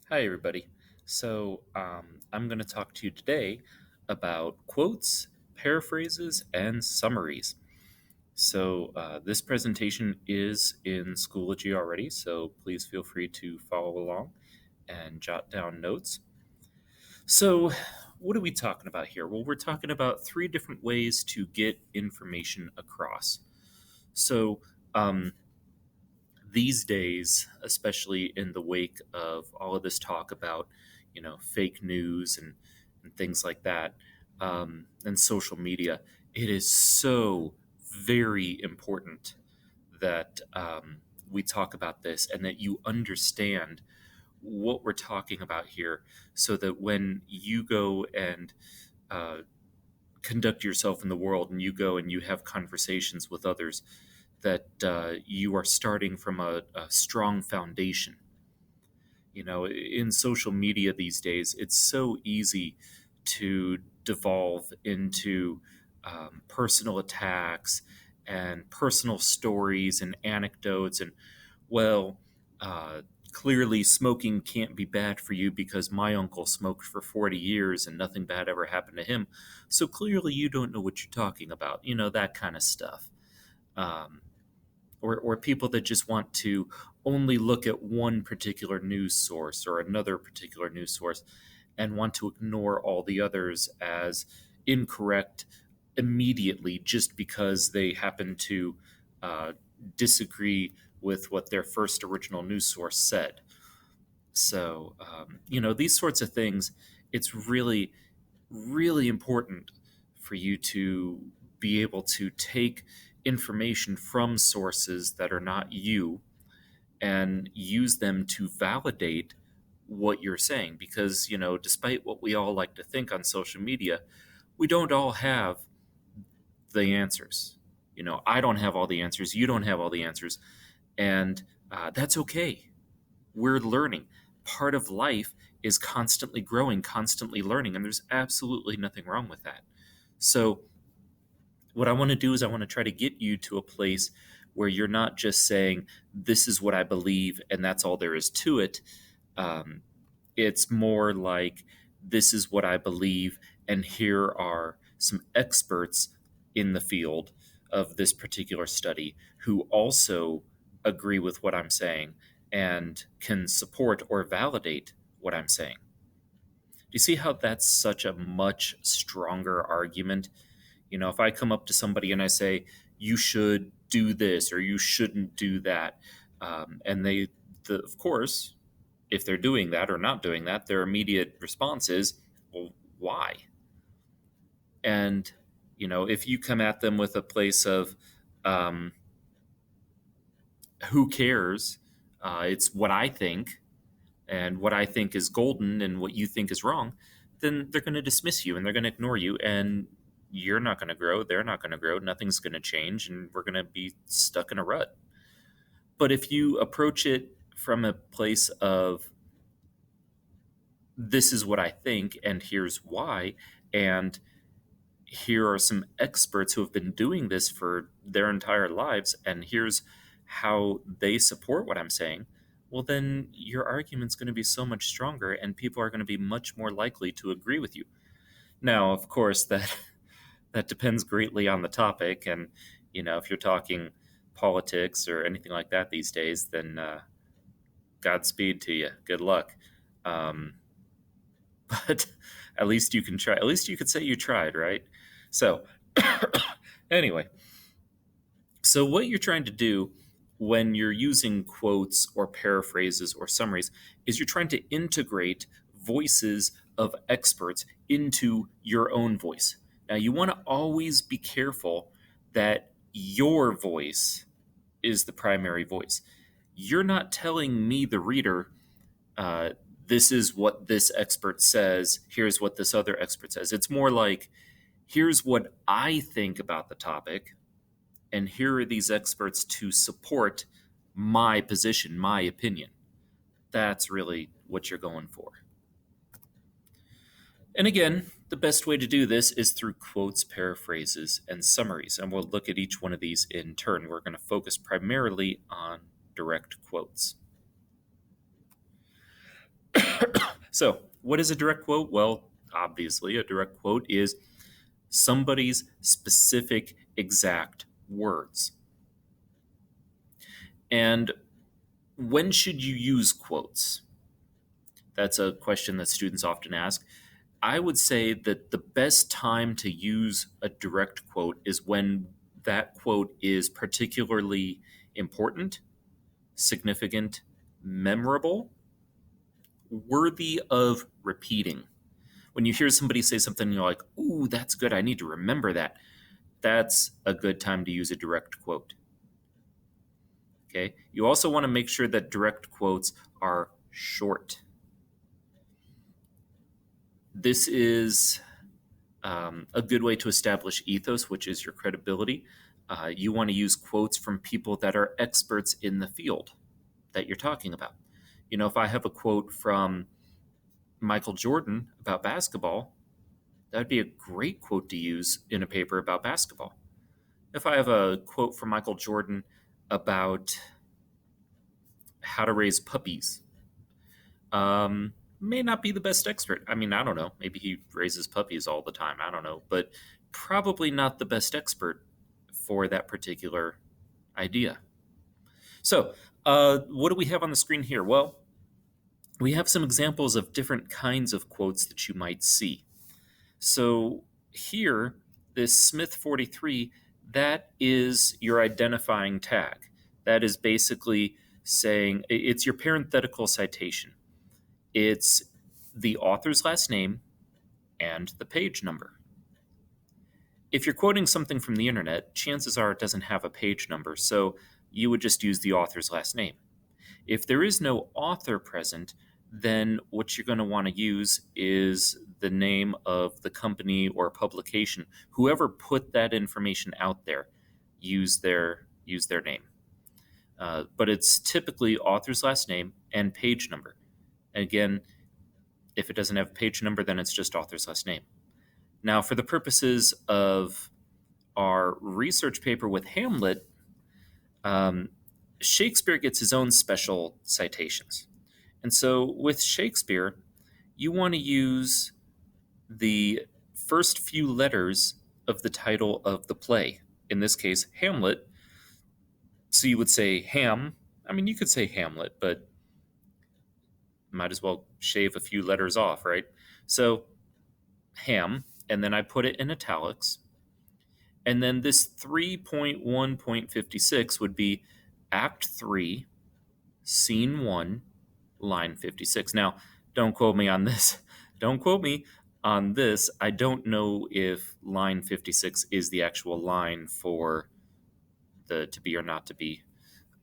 Hi, everybody. I'm going to talk to you today about quotes, paraphrases, and summaries. This presentation is in Schoology already, so please feel free to follow along and jot down notes. So, what are we talking about here? Well, we're talking about three different ways to get information across. So, um, these days, especially in the wake of all of this talk about, fake news and things like that, and social media, it is so very important that we talk about this and that you understand what we're talking about here so that when you go and uh, conduct yourself in the world and you go and you have conversations with others that you are starting from a strong foundation. In social media these days, it's so easy to devolve into personal attacks and personal stories and anecdotes. And, well, uh, clearly smoking can't be bad for you because my uncle smoked for 40 years and nothing bad ever happened to him. So clearly you don't know what you're talking about, that kind of stuff. Um, or people that just want to only look at one particular news source or another particular news source and want to ignore all the others as incorrect immediately just because they happen to uh, disagree with what their first original news source said. These sorts of things, it's really, really important for you to be able to take information from sources that are not you and use them to validate what you're saying. Because, despite what we all like to think on social media, we don't all have the answers. I don't have all the answers. You don't have all the answers. And that's okay. We're learning. Part of life is constantly growing, constantly learning, and there's absolutely nothing wrong with that. So, what I want to do is I want to try to get you to a place where you're not just saying, this is what I believe, and that's all there is to it. Um, it's more like, this is what I believe, and here are some experts in the field of this particular study who also agree with what I'm saying and can support or validate what I'm saying. Do you see how that's such a much stronger argument? If I come up to somebody and I say, you should do this or you shouldn't do that, and of course, if they're doing that or not doing that, their immediate response is, well, why? And, if you come at them with a place of, um, who cares? It's what I think, and what I think is golden and what you think is wrong, then they're going to dismiss you and they're going to ignore you. And you're not going to grow. They're not going to grow. Nothing's going to change. And we're going to be stuck in a rut. But if you approach it from a place of, this is what I think, and here's why, and here are some experts who have been doing this for their entire lives, and here's how they support what I'm saying, well, then your argument's going to be so much stronger, and people are going to be much more likely to agree with you. Now, of course, that that depends greatly on the topic, and if you're talking politics or anything like that these days, then Godspeed to you. Good luck. Um, but at least you can try. At least you could say you tried, right? So, anyway, so what you're trying to do when you're using quotes or paraphrases or summaries is you're trying to integrate voices of experts into your own voice. Now, you want to always be careful that your voice is the primary voice. You're not telling me, the reader, uh, this is what this expert says, here's what this other expert says. It's more like, here's what I think about the topic, and here are these experts to support my position, my opinion. That's really what you're going for. And again, the best way to do this is through quotes, paraphrases, and summaries. And we'll look at each one of these in turn. We're going to focus primarily on direct quotes. So, what is a direct quote? Well, obviously, a direct quote is somebody's specific exact words. And when should you use quotes? That's a question that students often ask. I would say that the best time to use a direct quote is when that quote is particularly important, significant, memorable, worthy of repeating. When you hear somebody say something, you're like, ooh, that's good. I need to remember that. That's a good time to use a direct quote. Okay. You also want to make sure that direct quotes are short. This is a good way to establish ethos, which is your credibility. You want to use quotes from people that are experts in the field that you're talking about. You know, if I have a quote from Michael Jordan about basketball, that would be a great quote to use in a paper about basketball. If I have a quote from Michael Jordan about how to raise puppies, may not be the best expert. I mean, I don't know. Maybe he raises puppies all the time. I don't know. But probably not the best expert for that particular idea. So, what do we have on the screen here? Well, we have some examples of different kinds of quotes that you might see. So, here, this Smith 43, that is your identifying tag. That is basically saying it's your parenthetical citation. It's the author's last name and the page number. If you're quoting something from the internet, chances are it doesn't have a page number, so you would just use the author's last name. If there is no author present, then what you're going to want to use is the name of the company or publication. Whoever put that information out there, use their name. But it's typically author's last name and page number. Again, if it doesn't have a page number, then it's just author's last name. Now, for the purposes of our research paper with Hamlet, Shakespeare gets his own special citations. And so with Shakespeare, you want to use the first few letters of the title of the play. In this case, Hamlet. So you would say Ham. I mean, you could say Hamlet, but might as well shave a few letters off, right? So Ham, and then I put it in italics. And then this 3.1.56 would be Act 3, Scene 1, line 56. Now, don't quote me on this. Don't quote me on this. I don't know if line 56 is the actual line for the to be or not to be.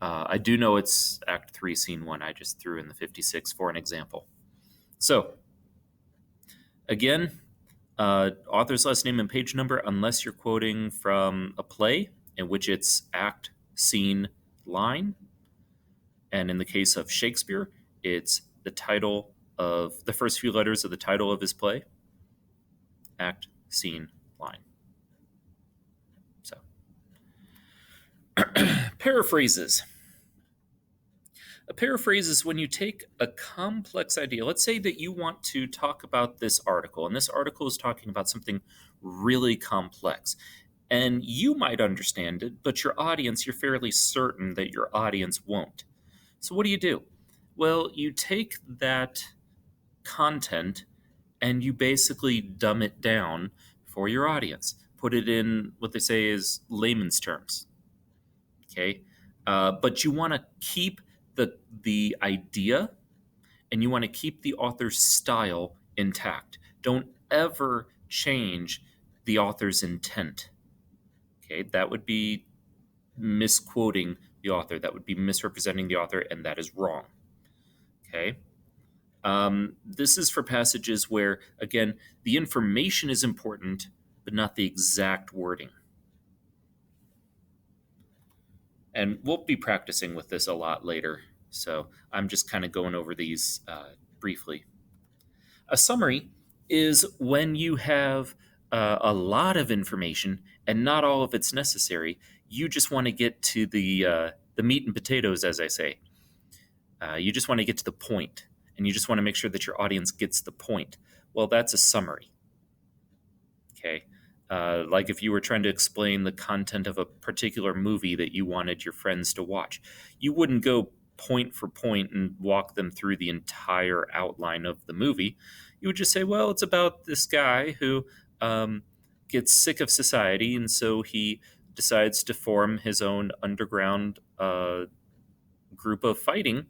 I do know it's Act 3, Scene 1. I just threw in the 56 for an example. So, again, author's last name and page number, unless you're quoting from a play in which it's act, scene, line. And in the case of Shakespeare, it's the title of the first few letters of the title of his play, act, scene, line. So, paraphrases. A paraphrase is when you take a complex idea. Let's say that you want to talk about this article, and this article is talking about something really complex. And you might understand it, but your audience, you're fairly certain that your audience won't. So what do? Well, you take that content and you basically dumb it down for your audience. Put it in what they say is layman's terms. Okay? But you want to keep the idea, and you want to keep the author's style intact. Don't ever change the author's intent. Okay, that would be misquoting the author. That would be misrepresenting the author, and that is wrong. Okay. This is for passages where, again, the information is important, but not the exact wording. And we'll be practicing with this a lot later, so I'm just kind of going over these briefly. A summary is when you have a lot of information and not all of it's necessary. You just want to get to the meat and potatoes, as I say. You just want to get to the point. and you just want to make sure that your audience gets the point. Well, that's a summary. Okay. Like if you were trying to explain the content of a particular movie that you wanted your friends to watch, you wouldn't go point for point and walk them through the entire outline of the movie. You would just say, well, it's about this guy who gets sick of society, and so he decides to form his own underground group of fighting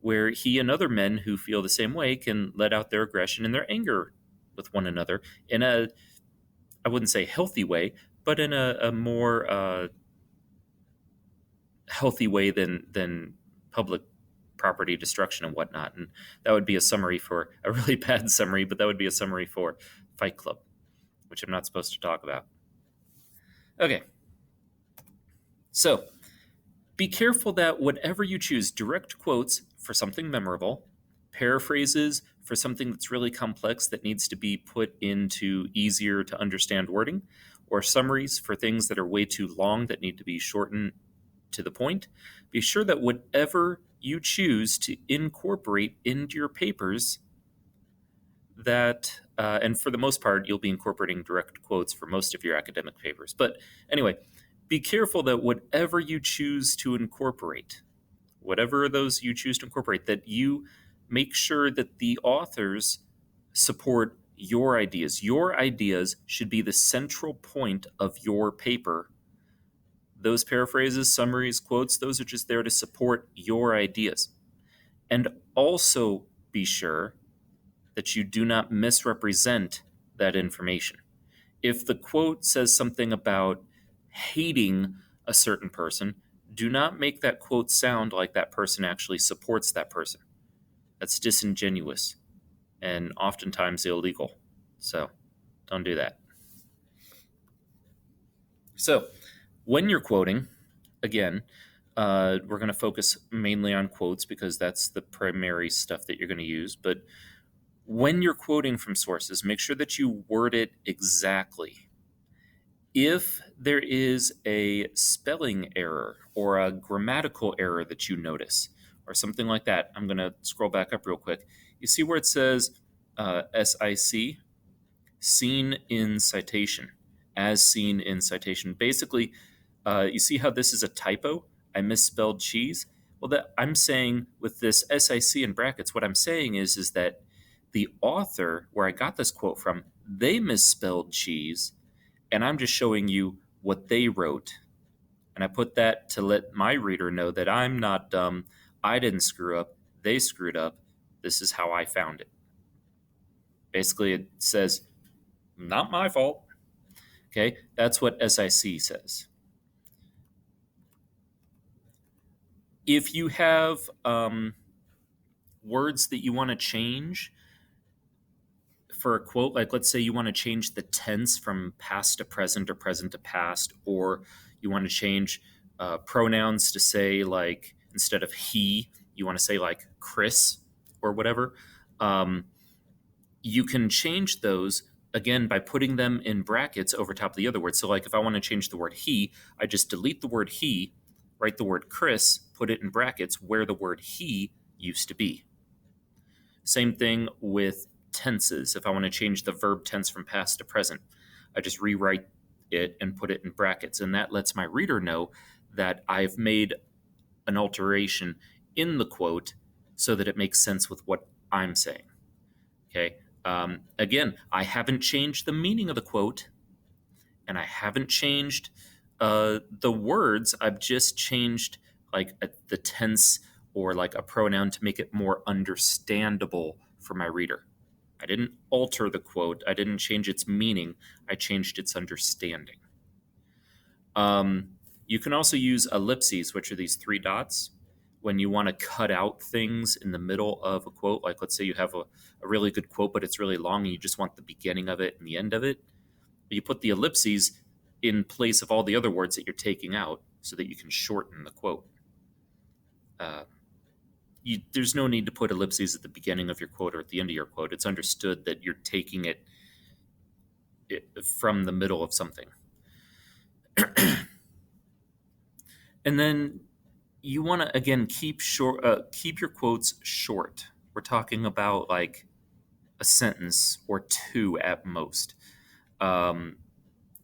where he and other men who feel the same way can let out their aggression and their anger with one another in a, I wouldn't say healthy way, but in a more healthy way than public property destruction and whatnot. And that would be a summary for a really bad summary, but that would be a summary for Fight Club, which I'm not supposed to talk about. Okay. So be careful that whatever you choose, direct quotes for something memorable, paraphrases for something that's really complex that needs to be put into easier to understand wording, or summaries for things that are way too long that need to be shortened to the point, be sure that whatever you choose to incorporate into your papers, that, and for the most part, you'll be incorporating direct quotes for most of your academic papers. But anyway, be careful that whatever you choose to incorporate, whatever those you choose to incorporate, that you make sure that the authors support your ideas. Your ideas should be the central point of your paper. Those paraphrases, summaries, quotes, those are just there to support your ideas. And also be sure that you do not misrepresent that information. If the quote says something about hating a certain person, do not make that quote sound like that person actually supports that person. That's disingenuous and oftentimes illegal. So don't do that. So when you're quoting, again, we're going to focus mainly on quotes because that's the primary stuff that you're going to use. But when you're quoting from sources, make sure that you word it exactly. If there is a spelling error or a grammatical error that you notice, or something like that, I'm going to scroll back up real quick. You see where it says SIC, seen in citation, as seen in citation. Basically, you see how this is a typo? I misspelled cheese. Well, that I'm saying with this SIC in brackets, what I'm saying is that the author, where I got this quote from, they misspelled cheese, and I'm just showing you what they wrote. And I put that to let my reader know that I'm not dumb. I didn't screw up. They screwed up. This is how I found it. Basically, it says, not my fault. Okay, that's what SIC says. If you have words that you want to change for a quote, like let's say you want to change the tense from past to present or present to past, or you want to change pronouns to say, like, instead of he, you want to say like Chris or whatever, you can change those again by putting them in brackets over top of the other words. So like if I want to change the word he, I just delete the word he, write the word Chris, put it in brackets where the word he used to be. Same thing with tenses. If I want to change the verb tense from past to present, I just rewrite it and put it in brackets. And that lets my reader know that I've made an alteration in the quote so that it makes sense with what I'm saying. Okay. Again, I haven't changed the meaning of the quote, and I haven't changed the words. I've just changed like the tense or like a pronoun to make it more understandable for my reader. I didn't alter the quote. I didn't change its meaning. I changed its understanding. You can also use ellipses, which are these three dots, when you want to cut out things in the middle of a quote. Like let's say you have a really good quote, but it's really long and you just want the beginning of it and the end of it. You put the ellipses in place of all the other words that you're taking out so that you can shorten the quote. There's no need to put ellipses at the beginning of your quote or at the end of your quote. It's understood that you're taking it from the middle of something. And then you want to, again, keep your quotes short, We're talking about like a sentence or two at most. Um,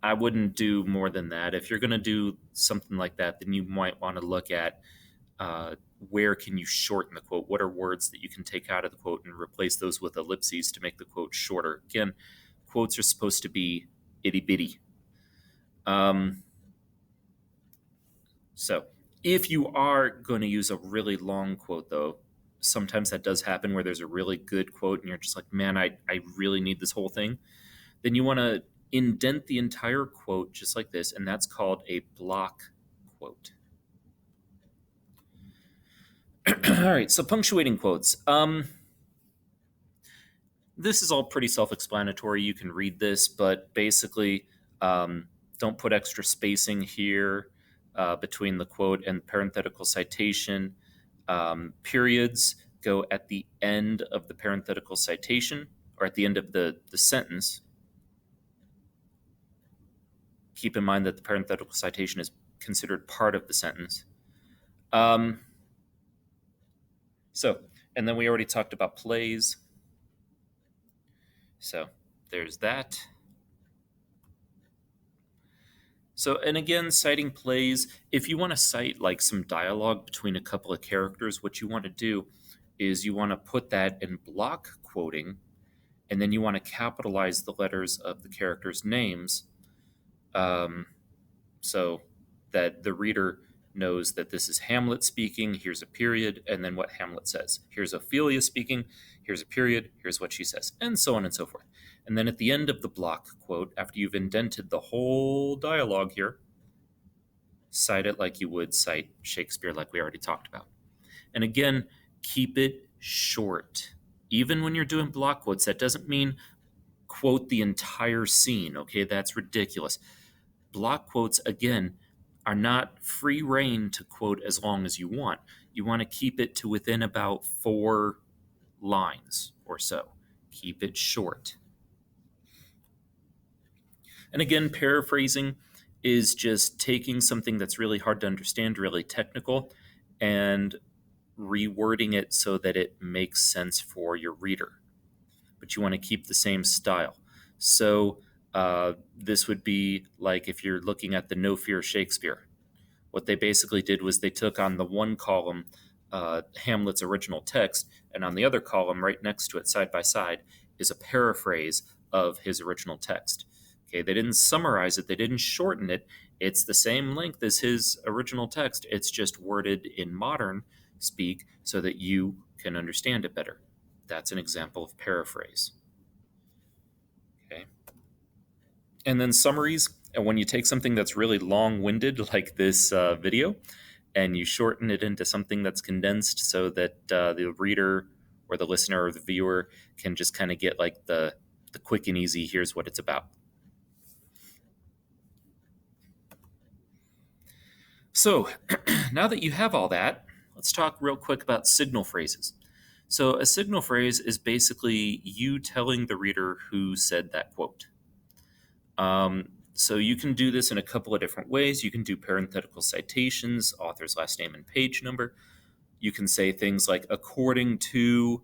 I wouldn't do more than that. If you're going to do something like that, then you might want to look at uh, where can you shorten the quote? What are words that you can take out of the quote and replace those with ellipses to make the quote shorter? Again, quotes are supposed to be itty bitty. Um, so if you are going to use a really long quote, though, sometimes that does happen where there's a really good quote and you're just like, man, I really need this whole thing. Then you want to indent the entire quote just like this, and that's called a block quote. All right, so punctuating quotes. This is all pretty self-explanatory. You can read this, but basically, don't put extra spacing here between the quote and parenthetical citation. Periods go at the end of the parenthetical citation or at the end of the sentence. Keep in mind that the parenthetical citation is considered part of the sentence. Um, so, and then we already talked about plays. So there's that. So, and again, citing plays, if you want to cite like some dialogue between a couple of characters, what you want to do is you want to put that in block quoting, and then you want to capitalize the letters of the characters' names um, so that the reader knows that this is Hamlet speaking, here's a period, and then what Hamlet says. Here's Ophelia speaking, here's a period, here's what she says, and so on and so forth. And then at the end of the block quote, after you've indented the whole dialogue here, cite it like you would cite Shakespeare, like we already talked about. And again, keep it short. Even when you're doing block quotes, that doesn't mean quote the entire scene, okay? That's ridiculous. Block quotes, again, are not free reign to quote as long as you want. You want to keep it to within about 4 lines or so. Keep it short. And again, paraphrasing is just taking something that's really hard to understand, really technical, and rewording it so that it makes sense for your reader. But you want to keep the same style. So this would be like if you're looking at the No Fear Shakespeare. What they basically did was they took on the one column Hamlet's original text, and on the other column, right next to it, side by side, is a paraphrase of his original text. Okay, they didn't summarize it, they didn't shorten it. It's the same length as his original text. It's just worded in modern speak so that you can understand it better. That's an example of paraphrase. Okay. And then summaries. And when you take something that's really long-winded, like this video, and you shorten it into something that's condensed so that the reader or the listener or the viewer can just kind of get like the quick and easy, here's what it's about. So now that you have all that, let's talk real quick about signal phrases. So a signal phrase is basically you telling the reader who said that quote. So you can do this in a couple of different ways. You can do parenthetical citations, author's last name and page number. You can say things like, according to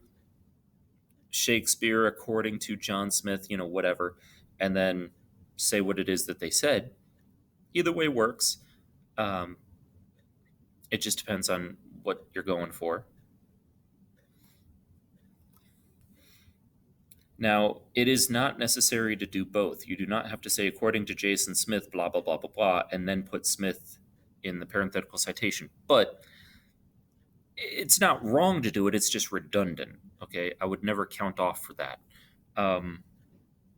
Shakespeare, according to John Smith, whatever, and then say what it is that they said. Either way works. It just depends on what you're going for. Now, it is not necessary to do both. You do not have to say, according to Jason Smith, blah, blah, blah, blah, blah, and then put Smith in the parenthetical citation. But it's not wrong to do it. It's just redundant. Okay. I would never count off for that.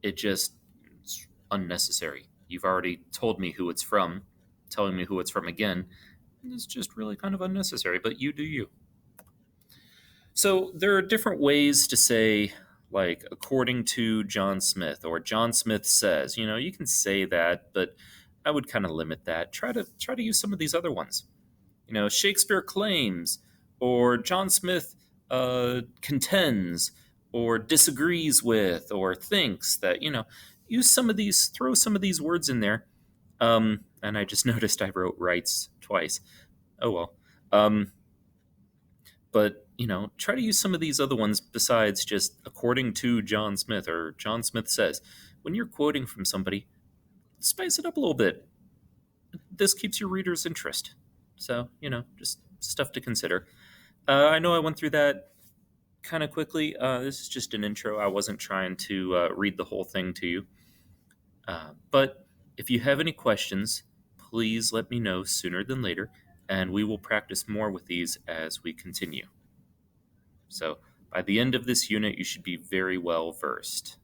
It's unnecessary. You've already told me who it's from. Telling me who it's from again is just really kind of unnecessary, but you do you. So there are different ways to say, like, according to John Smith, or John Smith says. You can say that, but I would kind of limit that. Try to use some of these other ones. Shakespeare claims, or John Smith contends, or disagrees with, or thinks that, use some of these, throw some of these words in there. And I just noticed I wrote writes twice. Oh well. But, try to use some of these other ones besides just according to John Smith or John Smith says. When you're quoting from somebody, spice it up a little bit. This keeps your reader's interest. So, just stuff to consider. I know I went through that kind of quickly. This is just an intro. I wasn't trying to read the whole thing to you. But if you have any questions, please let me know sooner than later, and we will practice more with these as we continue. So, by the end of this unit, you should be very well versed.